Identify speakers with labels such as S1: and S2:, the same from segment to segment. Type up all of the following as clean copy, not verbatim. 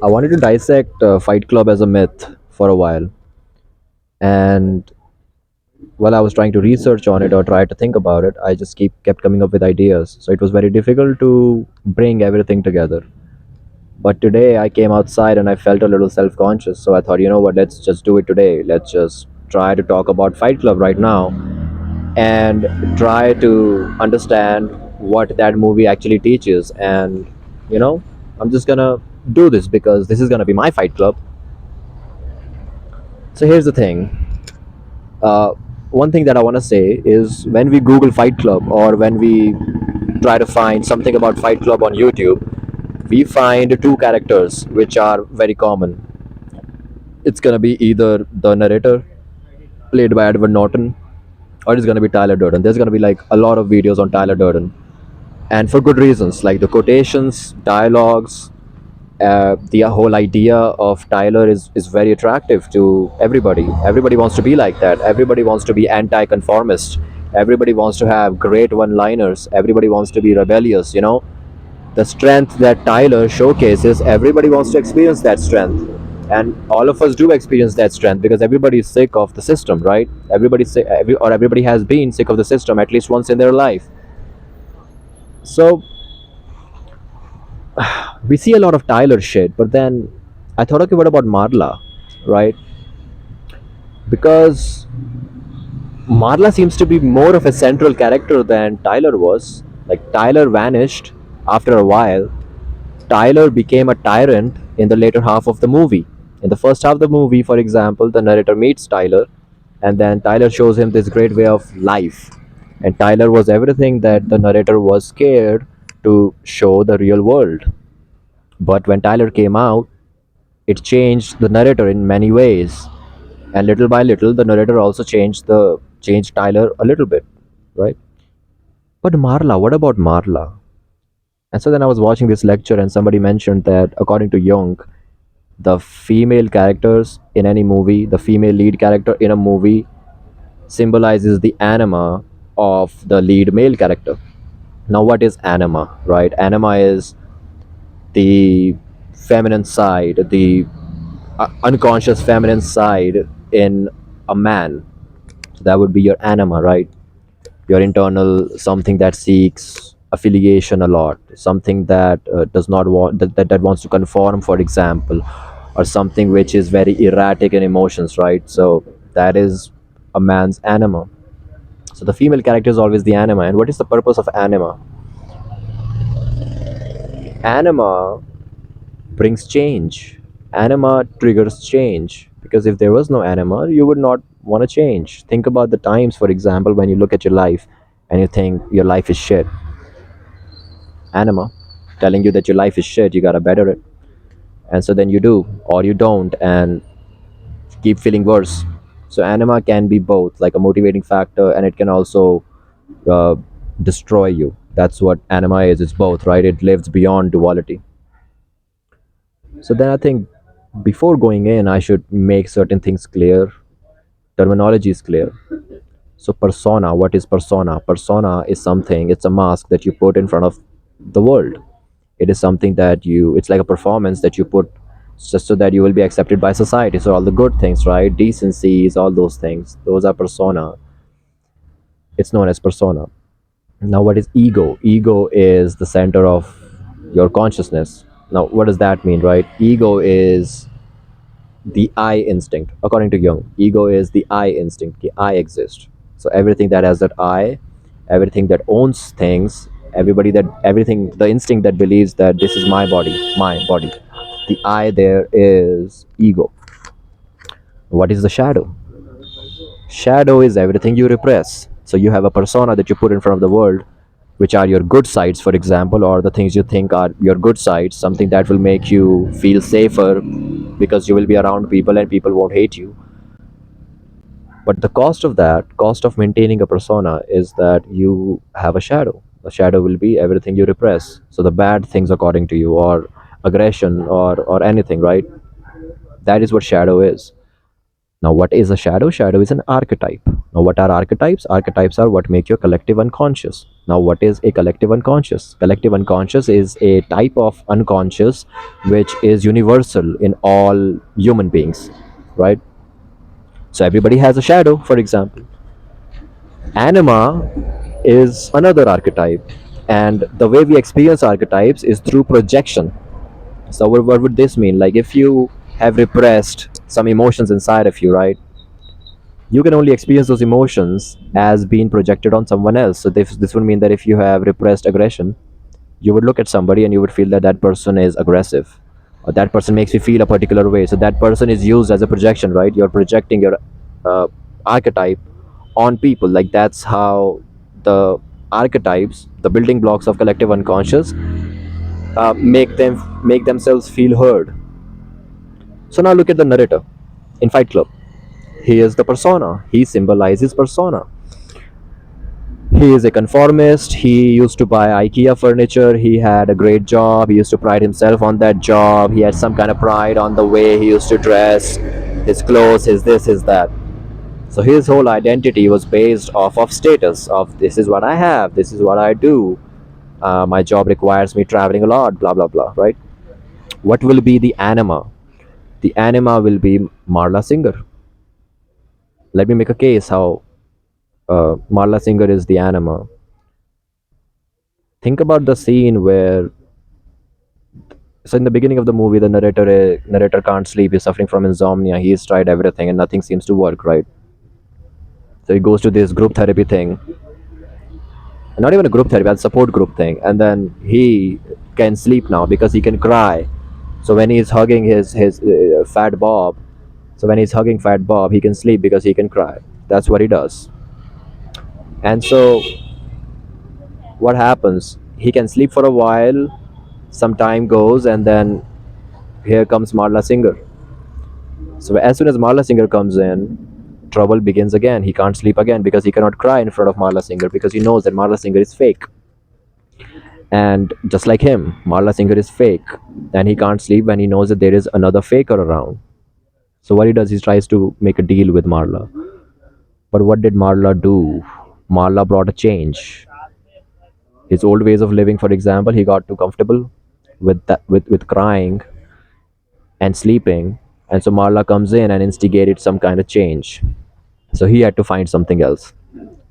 S1: I wanted to dissect Fight Club as a myth for a while, and while I was trying to research on it or try to think about it, I just kept coming up with ideas. So it was very difficult to bring everything together. But today I came outside and I felt a little self-conscious. So I thought, you know what, let's just do it today. Let's just try to talk about Fight Club right now and try to understand what that movie actually teaches. And you know, I'm just gonna do this because this is gonna be my Fight Club. So here's the thing. uh, One thing that I want to say is when we Google Fight Club or when we try to find something about Fight Club on YouTube, we find two characters which are very common. It's gonna be either the narrator, played by Edward Norton, or it's gonna be Tyler Durden. There's gonna be like a lot of videos on Tyler Durden, and for good reasons, like the quotations, dialogues, the whole idea of Tyler is very attractive to everybody. Everybody wants to be like that. Everybody wants to be anti-conformist. Everybody wants to have great one-liners. Everybody wants to be rebellious. The strength that Tyler showcases, everybody wants to experience that strength. And all of us do experience that strength because everybody is sick of the system, right? Everybody has been sick of the system at least once in their life. So we see a lot of Tyler shit, but then I thought, okay, what about Marla, right? Because Marla seems to be more of a central character than Tyler was. Like, Tyler vanished after a while. Tyler became a tyrant in the later half of the movie. In the first half of the movie, for example, the narrator meets Tyler, and then Tyler shows him this great way of life. And Tyler was everything that the narrator was scared to show the real world. But when Tyler came out, it changed the narrator in many ways, and little by little the narrator also changed Tyler a little bit, right? But Marla, what about Marla? And so then I was watching this lecture and somebody mentioned that according to Jung, the female characters in any movie, the female lead character in a movie symbolizes the anima of the lead male character. Now what is anima, right? Anima is the feminine side, the unconscious feminine side in a man. So that would be your anima, right? Your internal something that seeks affiliation a lot, something that does not want that wants to conform, for example, or something which is very erratic in emotions, right? So that is a man's anima. So the female character is always the anima. And what is the purpose of anima? Anima brings change. Anima triggers change, because if there was no anima, you would not want to change. Think about the times, for example, when you look at your life and you think your life is shit. Anima telling you that your life is shit, you gotta better it. And so then you do, or you don't, and keep feeling worse. So anima can be both like a motivating factor, and it can also uh, destroy you. That's what anima is. It's both, right? It lives beyond duality. So then I think before going in, I should make certain things clear. Terminology is clear. So persona, what is persona? Persona is something, it's a mask that you put in front of the world. It is something that it's like a performance that you put just so that you will be accepted by society. So all the good things, right? Decencies, all those things, those are persona. It's known as persona. Now, what is ego? Ego is the center of your consciousness. Now, what does that mean, right? Ego is the I instinct. According to Jung, ego is the I instinct. The I exist. So everything that has that I, everything that owns things, everything, the instinct that believes that this is my body, my body. The I there is ego. What is the shadow? Shadow is everything you repress. So you have a persona that you put in front of the world, which are your good sides, for example, or the things you think are your good sides, something that will make you feel safer because you will be around people and people won't hate you. But the cost of that, cost of maintaining a persona, is that you have a shadow. The shadow will be everything you repress. So the bad things according to you, or aggression, or anything, right? That is what shadow is. Now, what is a shadow? Shadow is an archetype. Now, what are archetypes? Archetypes are what make your collective unconscious. Now, what is a collective unconscious? Collective unconscious is a type of unconscious which is universal in all human beings, right? So, everybody has a shadow, for example. Anima is another archetype, and the way we experience archetypes is through projection. So, what would this mean? Like, if you have repressed some emotions inside of you, right? You can only experience those emotions as being projected on someone else. So this would mean that if you have repressed aggression, you would look at somebody and you would feel that that person is aggressive, or that person makes you feel a particular way. So that person is used as a projection, right? You're projecting your uh, archetype on people. Like that's how the archetypes, the building blocks of collective unconscious, make themselves feel heard. So now look at the narrator in Fight Club. He is the persona. He symbolizes persona. He is a conformist. He used to buy IKEA furniture. He had a great job. He used to pride himself on that job. He had some kind of pride on the way he used to dress, his clothes, his this, his that. So his whole identity was based off of status of this is what I have, this is what I do. My job requires me traveling a lot, blah blah blah, right? What will be the anima? The anima will be Marla Singer. Let me make a case how Marla Singer is the anima. Think about the scene where, so in the beginning of the movie, the narrator can't sleep. He's suffering from insomnia. He's tried everything and nothing seems to work, right? So he goes to this group therapy thing, not even a group therapy, a support group thing, and then he can sleep now because he can cry. So when he's hugging his fat Bob, so when he's hugging fat Bob, he can sleep because he can cry. That's what he does. And so what happens? He can sleep for a while. Some time goes, and then here comes Marla Singer. So as soon as Marla Singer comes in, trouble begins again. He can't sleep again because he cannot cry in front of Marla Singer because he knows that Marla Singer is fake. And just like him, Marla Singer is fake. And he can't sleep when he knows that there is another faker around. So what he does, he tries to make a deal with Marla. But what did Marla do? Marla brought a change. His old ways of living, for example, he got too comfortable with crying and sleeping. And so Marla comes in and instigated some kind of change. So he had to find something else.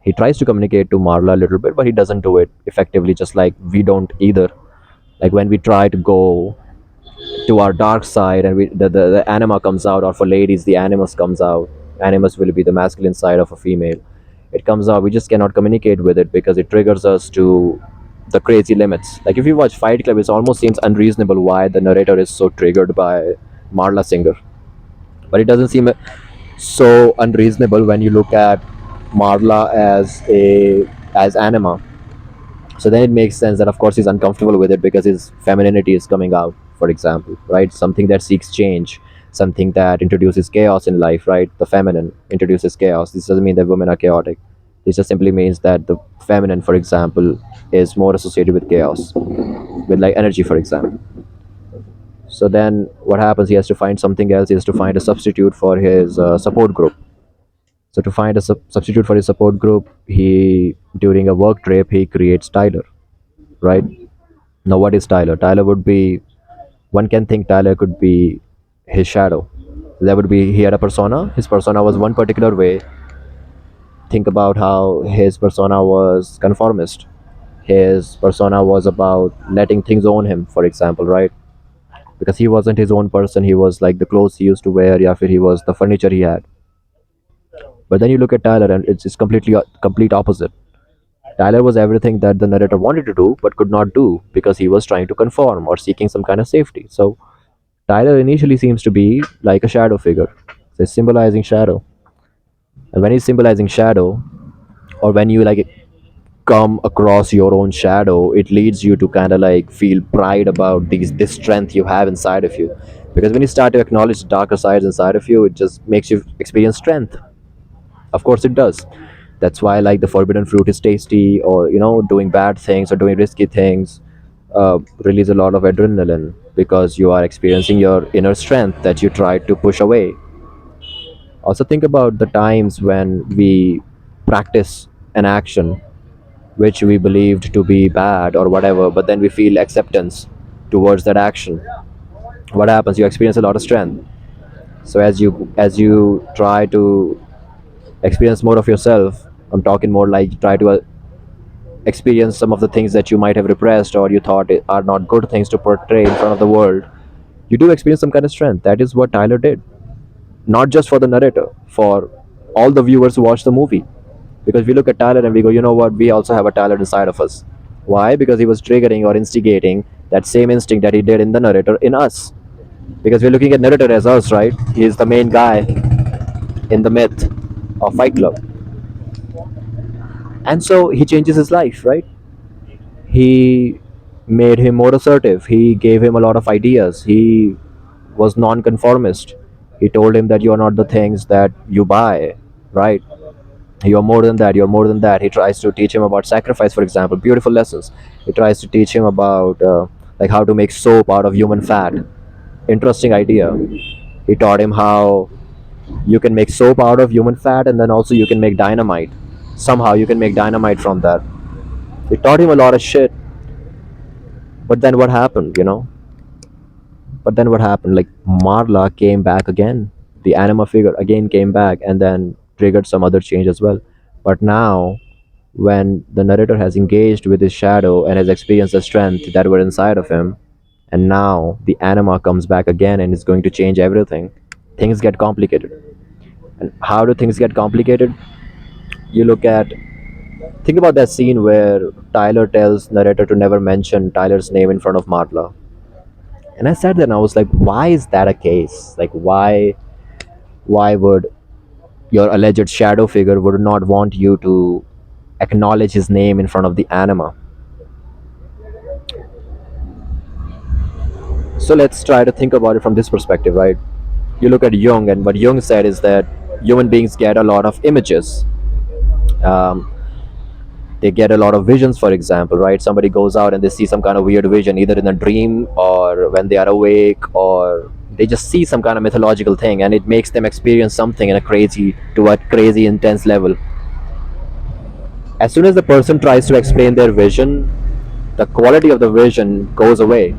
S1: He tries to communicate to Marla a little bit, but he doesn't do it effectively, just like we don't either. Like when we try to go to our dark side and the anima comes out, or for ladies, the animus comes out. Animus will be the masculine side of a female. It comes out, we just cannot communicate with it because it triggers us to the crazy limits. Like if you watch Fight Club, it almost seems unreasonable why the narrator is so triggered by Marla Singer. But it doesn't seem so unreasonable when you look at Marla as anima. So then it makes sense that of course he's uncomfortable with it because his femininity is coming out, for example, right? Something that seeks change, something that introduces chaos in life, right? The feminine introduces chaos. This doesn't mean that women are chaotic. This just simply means that the feminine, for example, is more associated with chaos, with like energy, for example. So then what happens? He has to find something else. He has to find a substitute for his support group. So to find a substitute for his support group, he during a work trip he creates Tyler, right? Now what is Tyler? Tyler would be, one can think Tyler could be his shadow. That would be, he had a persona. His persona was one particular way. Think about how his persona was conformist. His persona was about letting things own him, for example, right? Because he wasn't his own person. He was like the clothes he used to wear, yeah, he was the furniture he had. But then you look at Tyler, and it's completely complete opposite. Tyler was everything that the narrator wanted to do but could not do because he was trying to conform or seeking some kind of safety. So Tyler initially seems to be like a shadow figure. So he's symbolizing shadow. And when he's symbolizing shadow, or when you like come across your own shadow, it leads you to kind of like feel pride about this strength you have inside of you. Because when you start to acknowledge the darker sides inside of you, it just makes you experience strength. Of course it does. That's why like the forbidden fruit is tasty, or doing bad things or doing risky things release a lot of adrenaline because you are experiencing your inner strength that you tried to push away. Also think about the times when we practice an action which we believed to be bad or whatever, but then we feel acceptance towards that action. What happens? You experience a lot of strength. So as you try to experience more of yourself, I'm talking more like try to experience some of the things that you might have repressed or you thought are not good things to portray in front of the world, you do experience some kind of strength. That is what Tyler did. Not just for the narrator, for all the viewers who watch the movie. Because we look at Tyler and we go, you know what, we also have a Tyler inside of us. Why? Because he was triggering or instigating that same instinct that he did in the narrator in us. Because we're looking at narrator as us, right? He is the main guy in the myth of Fight Club. And so he changes his life, right? He made him more assertive. He gave him a lot of ideas. He was non-conformist. He told him that you're not the things that you buy, right? You're more than that. You're more than that. He tries to teach him about sacrifice, for example. Beautiful lessons. He tries to teach him about like how to make soap out of human fat. Interesting idea. He taught him how you can make soap out of human fat, and then also you can make dynamite. Somehow you can make dynamite from that. He taught him a lot of shit. But then what happened? But then what happened? Like Marla came back again. The Anima figure again came back and then triggered some other change as well. But now, when the narrator has engaged with his shadow and has experienced the strength that were inside of him, and now the Anima comes back again and is going to change everything, things get complicated. And how do things get complicated? You look at, think about that scene where Tyler tells narrator to never mention Tyler's name in front of Marla. And I sat there and I was like, why is that a case? Like, why would your alleged shadow figure would not want you to acknowledge his name in front of the Anima? So let's try to think about it from this perspective, right? You look at Jung, and what Jung said is that human beings get a lot of images. Um, they get a lot of visions, for example, right? Somebody goes out and they see some kind of weird vision, either in a dream or when they are awake, or they just see some kind of mythological thing, and it makes them experience something in a crazy intense level. As soon as the person tries to explain their vision, the quality of the vision goes away.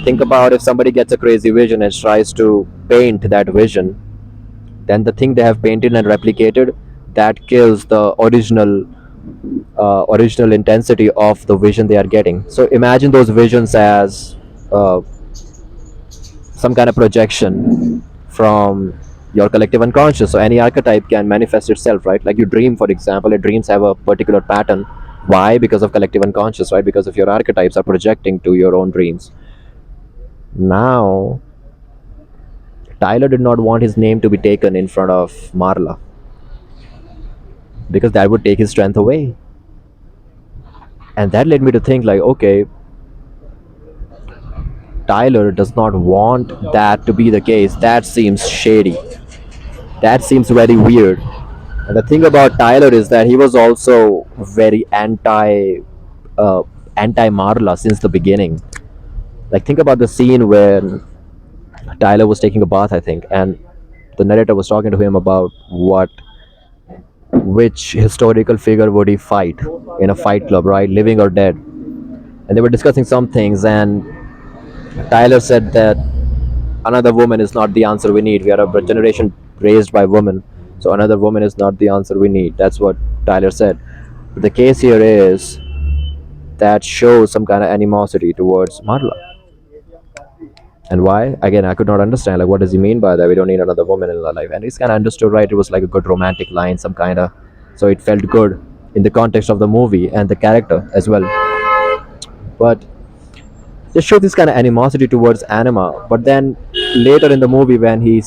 S1: Think about if somebody gets a crazy vision and tries to paint that vision, then the thing they have painted and replicated, that kills the original intensity of the vision they are getting. So imagine those visions as uh, some kind of projection from your collective unconscious. So any archetype can manifest itself, right? Like you dream, for example, your dreams have a particular pattern. Why? Because of collective unconscious, right? Because of your archetypes are projecting to your own dreams. Now, Tyler did not want his name to be taken in front of Marla because that would take his strength away. And that led me to think, like, okay, Tyler does not want that to be the case. That seems shady. That seems very weird. And the thing about Tyler is that he was also very uh, anti Marla since the beginning. Like think about the scene where Tyler was taking a bath, I think, and the narrator was talking to him about which historical figure would he fight in a fight club, right, living or dead. And they were discussing some things, and Tyler said that another woman is not the answer we need. We are a generation raised by women, so another woman is not the answer we need. That's what Tyler said. But the case here is that shows some kind of animosity towards Marla. And why? Again, I could not understand. Like, what does he mean by that? We don't need another woman in our life. And he's kind of understood, right? It was like a good romantic line, some kind of. So it felt good in the context of the movie and the character as well. But just show this kind of animosity towards Anima. But then later in the movie, when he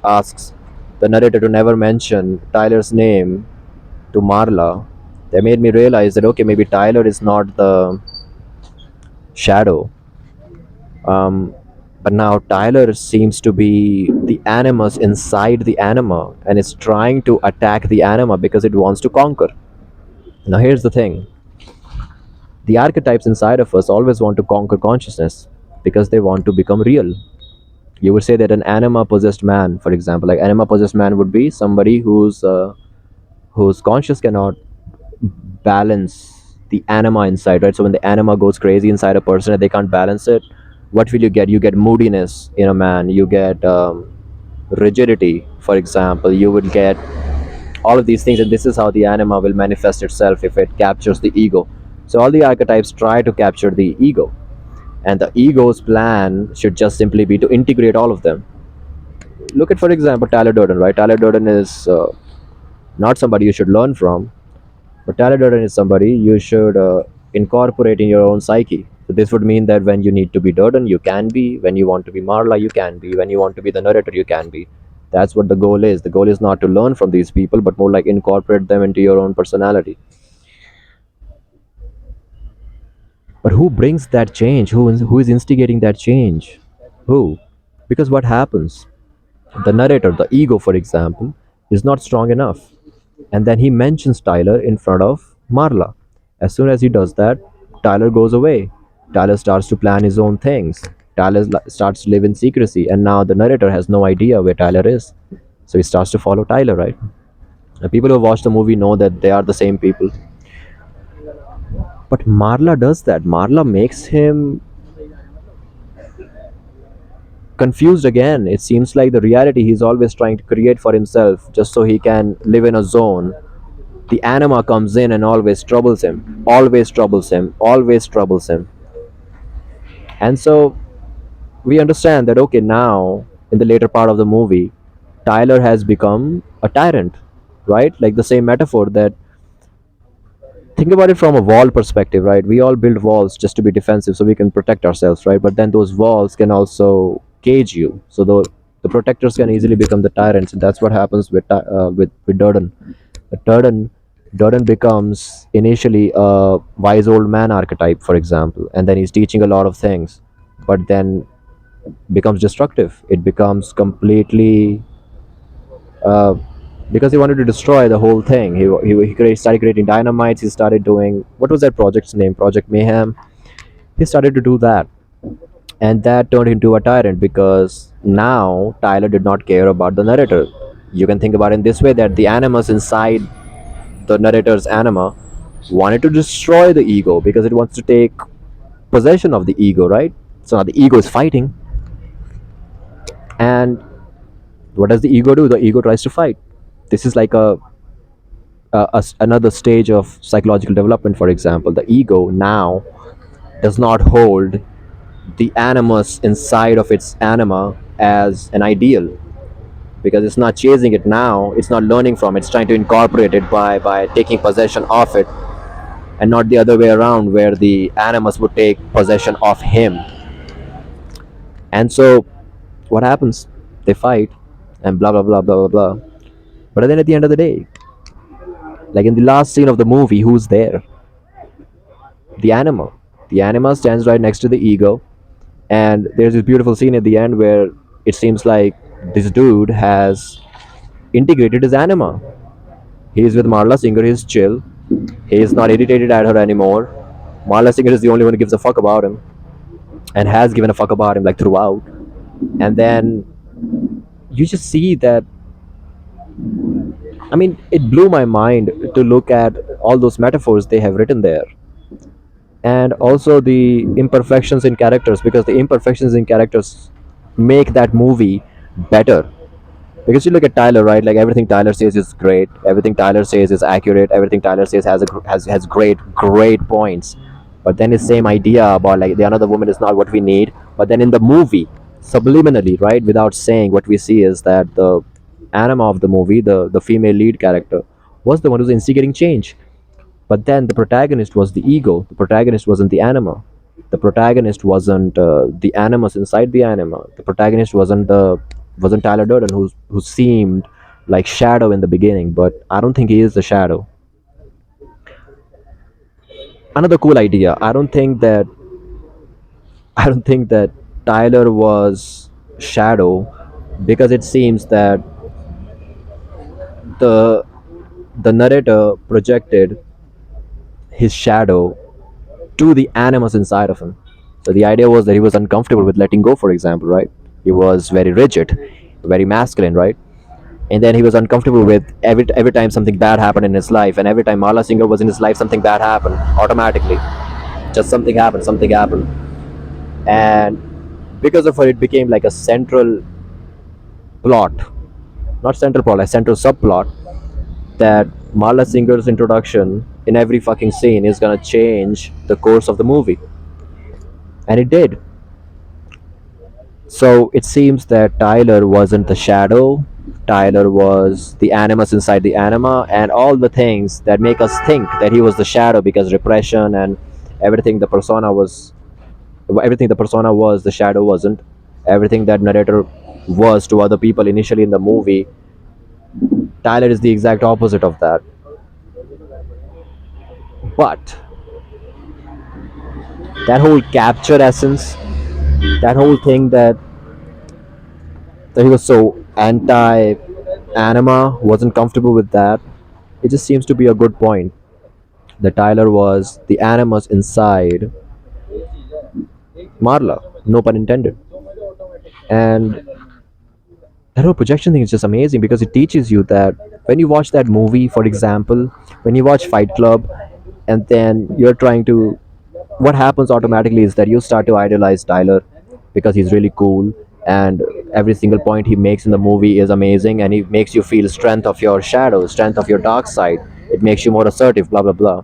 S1: asks the narrator to never mention Tyler's name to Marla, they made me realize that okay, maybe Tyler is not the shadow. Um, but now Tyler seems to be the animus inside the anima and is trying to attack the anima because it wants to conquer. Now, here's the thing, the archetypes inside of us always want to conquer consciousness because they want to become real. You would say that an anima possessed man, for example, like anima possessed man would be somebody who's whose conscious cannot balance the anima inside, right? So when the anima goes crazy inside a person and they can't balance it, what will you get? You get moodiness in a man. You get rigidity, for example. You will get all of these things, and this is how the anima will manifest itself if it captures the ego. So all the archetypes try to capture the ego, and the ego's plan should just simply be to integrate all of them. Look at, for example, Tyler Durden, right? Tyler Durden is not somebody you should learn from, but Tyler Durden is somebody you should incorporate in your own psyche. So this would mean that when you need to be Durden, you can be. When you want to be Marla, you can be. When you want to be the narrator, you can be. That's what the goal is. The goal is not to learn from these people, but more like incorporate them into your own personality. But who brings that change? Who is instigating that change? Who? Because what happens? The narrator, the ego, for example, is not strong enough. And then he mentions Tyler in front of Marla. As soon as he does that, Tyler goes away. Tyler starts to plan his own things. Tyler starts to live in secrecy. And now the narrator has no idea where Tyler is. So he starts to follow Tyler, right? And people who watch the movie know that they are the same people. But Marla does that. Marla makes him confused again. It seems like the reality he's always trying to create for himself just so he can live in a zone. The anima comes in and always troubles him, always troubles him, always troubles him. And so we understand that, okay, now in the later part of the movie, Tyler has become a tyrant, right? Like the same metaphor that, think about it from a wall perspective, right? We all build walls just to be defensive so we can protect ourselves, right? But then those walls can also cage you. So the protectors can easily become the tyrants, and that's what happens with with Durden. Durden Durden becomes initially a wise old man archetype, for example, and then he's teaching a lot of things, but then becomes destructive. It becomes completely uh, because he wanted to destroy the whole thing. Started creating dynamites. He started doing, what was that project's name? Project Mayhem. He started to do that, and that turned into a tyrant because now Tyler did not care about the narrator. You can think about it in this way, that the animus inside the narrator's anima wanted to destroy the ego because it wants to take possession of the ego, right? So now the ego is fighting, and what does the ego do? The ego tries to fight. This is like another stage of psychological development. For example, the ego now does not hold the animus inside of its anima as an ideal, because it's not chasing it now, it's not learning from it, it's trying to incorporate it by taking possession of it, and not the other way around where the animus would take possession of him. And so what happens? They fight and blah blah blah blah blah blah. But then at the end of the day, like in the last scene of the movie, who's there? The anima. The anima stands right next to the ego, and there's this beautiful scene at the end where it seems like this dude has integrated his anima. He's with Marla Singer, he's chill, he's not irritated at her anymore. Marla Singer is the only one who gives a fuck about him, and has given a fuck about him like throughout. And then you just see that, I mean, it blew my mind to look at all those metaphors they have written there, and also the imperfections in characters, because the imperfections in characters make that movie better. Because you look at Tyler, right? Like everything Tyler says is great, everything Tyler says is accurate, everything Tyler says has great points. But then his same idea about like the another woman is not what we need. But then in the movie, subliminally, right, without saying, what we see is that the anima of the movie, the female lead character, was the one who's instigating change. But then the protagonist was the ego. The protagonist wasn't the anima. The protagonist wasn't the animus inside the anima. The protagonist wasn't Tyler Durden, who seemed like shadow in the beginning, but I don't think he is the shadow. Another cool idea. I don't think that Tyler was shadow, because it seems that the the narrator projected his shadow to the animus inside of him. So the idea was that he was uncomfortable with letting go, for example, right? He was very rigid, very masculine, right? and then he was uncomfortable with every time something bad happened in his life, and every time Marla Singer was in his life, something bad happened automatically. Just something happened, and because of her, it became like a central plot, not central plot, like central subplot, that Marla Singer's introduction in every fucking scene is gonna change the course of the movie, and it did. So it seems that Tyler wasn't the shadow. Tyler was the animus inside the anima, and all the things that make us think that he was the shadow, because repression and everything the persona was, everything the persona was, the shadow wasn't. Everything that narrator was to other people initially in the movie, Tyler is the exact opposite of that. But that whole capture essence, that whole thing that he was so anti anima, wasn't comfortable with that. It just seems to be a good point that Tyler was the animus inside Marla, no pun intended. And that whole projection thing is just amazing because it teaches you that when you watch that movie, for example, when you watch Fight Club, and then you're trying to, what happens automatically is that you start to idolize Tyler because he's really cool, and every single point he makes in the movie is amazing, and he makes you feel strength of your shadow, strength of your dark side. It makes you more assertive, blah blah blah.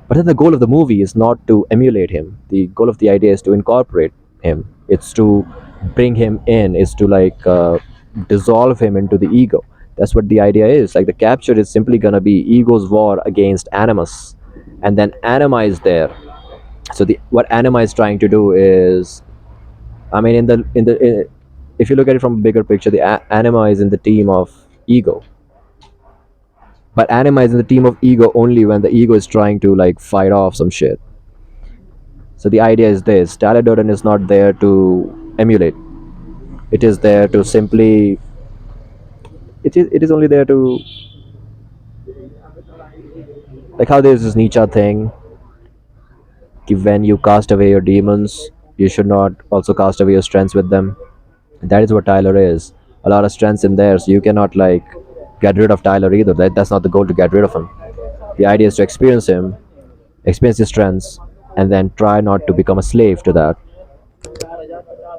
S1: But then the goal of the movie is not to emulate him. The goal of the idea is to incorporate him. It's to bring him in. Is to like dissolve him into the ego. That's what the idea is. Like the capture is simply gonna be ego's war against animus, and then anima is there. So the what anima is trying to do is, I mean, if you look at it from a bigger picture, the anima is in the team of ego. But anima is in the team of ego only when the ego is trying to like fight off some shit. So the idea is this: Tyler Durden is not there to emulate. It is there to simply. It is only there to, like how there's this Nietzsche thing. When you cast away your demons, you should not also cast away your strengths with them. That is what Tyler is. A lot of strengths in there, so you cannot like get rid of Tyler either. That's not the goal to get rid of him. The idea is to experience him, experience his strengths, and then try not to become a slave to that.